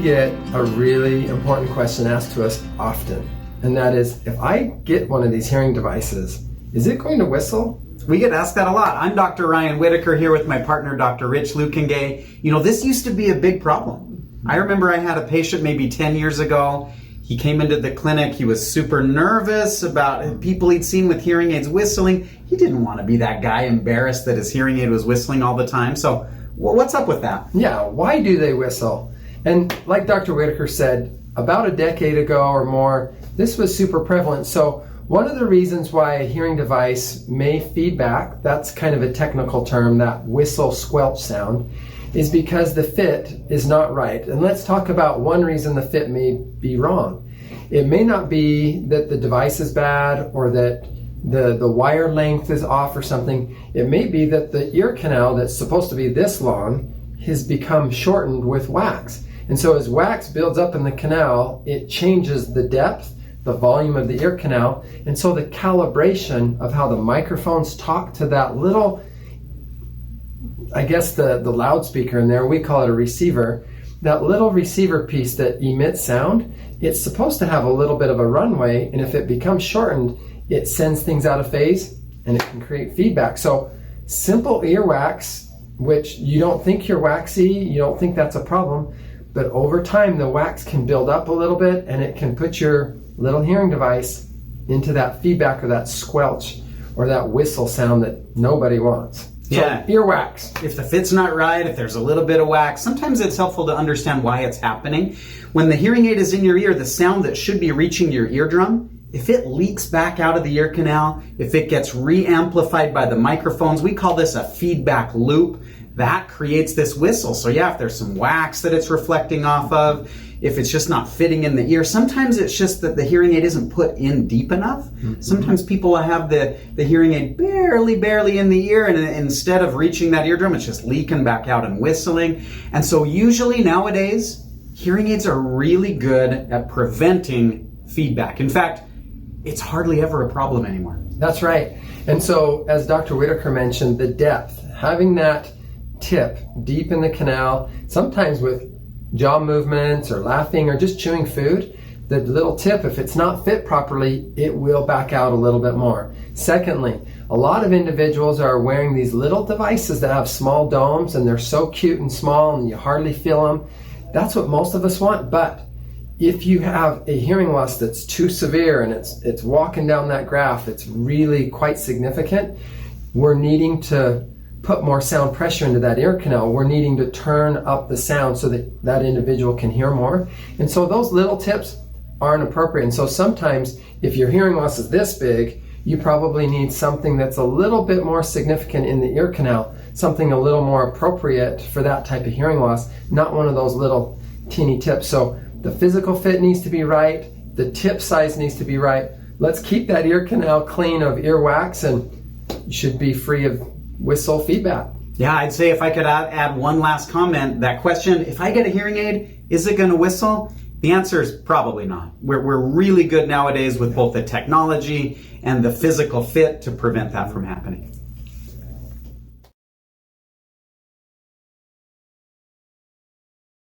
get a really important question asked to us often, and that is, if I get one of these hearing devices, is it going to whistle? We get asked that a lot. I'm Dr. Ryan Whitaker here with my partner, Dr. Rich Luekenga. You know, this used to be a big problem. I remember I had a patient maybe 10 years ago. He came into the clinic. He was super nervous about people he'd seen with hearing aids whistling. He didn't want to be that guy embarrassed that his hearing aid was whistling all the time. So, well, what's up with that? Yeah, why do they whistle? And like Dr. Whitaker said, about a decade ago or more, this was super prevalent. So one of the reasons why a hearing device may feedback, that's kind of a technical term, that whistle squelch sound, is because the fit is not right. And let's talk about one reason the fit may be wrong. It may not be that the device is bad or that the wire length is off or something. It may be that the ear canal that's supposed to be this long has become shortened with wax. And so as wax builds up in the canal, it changes the depth, the volume of the ear canal, and so the calibration of how the microphones talk to that little, I guess the loudspeaker in there, we call it a receiver, that little receiver piece that emits sound, it's supposed to have a little bit of a runway, and if it becomes shortened, it sends things out of phase and it can create feedback. So simple earwax, which you don't think you're waxy, you don't think that's a problem, but over time the wax can build up a little bit and it can put your little hearing device into that feedback or that squelch or that whistle sound that nobody wants. Yeah. So, earwax. If the fit's not right, if there's a little bit of wax, sometimes it's helpful to understand why it's happening. When the hearing aid is in your ear, the sound that should be reaching your eardrum, if it leaks back out of the ear canal, if it gets re-amplified by the microphones, we call this a feedback loop, that creates this whistle. So yeah, if there's some wax that it's reflecting off of, if it's just not fitting in the ear, sometimes it's just that the hearing aid isn't put in deep enough. Mm-hmm. Sometimes people have the hearing aid barely in the ear, and instead of reaching that eardrum, it's just leaking back out and whistling. And so usually nowadays, hearing aids are really good at preventing feedback. In fact, it's hardly ever a problem anymore. That's right. And so, as Dr. Whitaker mentioned, the depth, having that tip deep in the canal, sometimes with jaw movements or laughing or just chewing food, the little tip, if it's not fit properly, it will back out a little bit more. Secondly, a lot of individuals are wearing these little devices that have small domes and they're so cute and small and you hardly feel them. That's what most of us want, but if you have a hearing loss that's too severe and it's walking down that graph, it's really quite significant, we're needing to put more sound pressure into that ear canal. We're needing to turn up the sound so that that individual can hear more. And so those little tips aren't appropriate. And so sometimes if your hearing loss is this big, you probably need something that's a little bit more significant in the ear canal, something a little more appropriate for that type of hearing loss, not one of those little teeny tips. So the physical fit needs to be right, the tip size needs to be right. Let's keep that ear canal clean of earwax and you should be free of whistle feedback. Yeah, I'd say if I could add one last comment, that question, if I get a hearing aid, is it going to whistle? The answer is probably not. We're really good nowadays with both the technology and the physical fit to prevent that from happening.